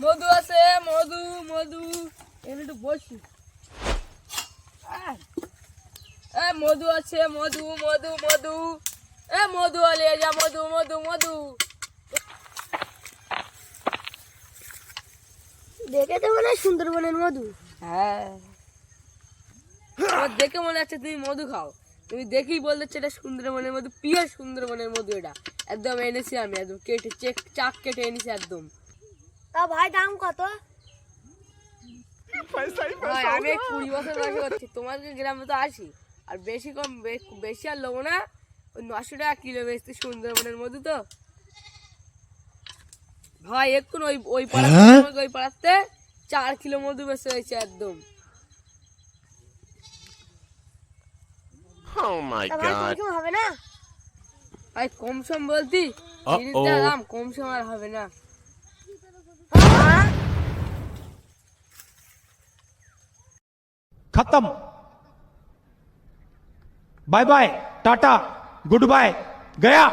মধু আছে, মধু মধু এমনি একটু বসি। মধু আছে, মধু মধু মধু মধু আলে যা, মধু মধু মধু। দেখে তো মনে হয় সুন্দরবনের মধু। হ্যাঁ, আমার দেখে মনে হচ্ছে তুমি মধু খাও। তুমি দেখেই বলতে এটা সুন্দরবনের মধু, পিওর সুন্দরবনের মধু। এটা একদম এনেছি আমি, একদম কেটে চাক কেটে এনেছি একদম। তা ভাই দাম কত? ভাই আমি 20 বছর বয়সে করছি, তোমার গ্রামে তো আসি, আর বেশি কম বেশি আর লোবো না। ওই 900 টাকা কিলো বেচতে সুন্দরবনের মধু তো। ভাই এক্ষুন ওই পাড়াতে 4 কিলো মধু বেচে হয়েছে একদম। Oh my তা ভাই god. কম হবে না? ভাই কম সম বলতি, জিনিসটার দাম কম সম আর হবে না। खत्म। Bye bye, tata, goodbye, गया।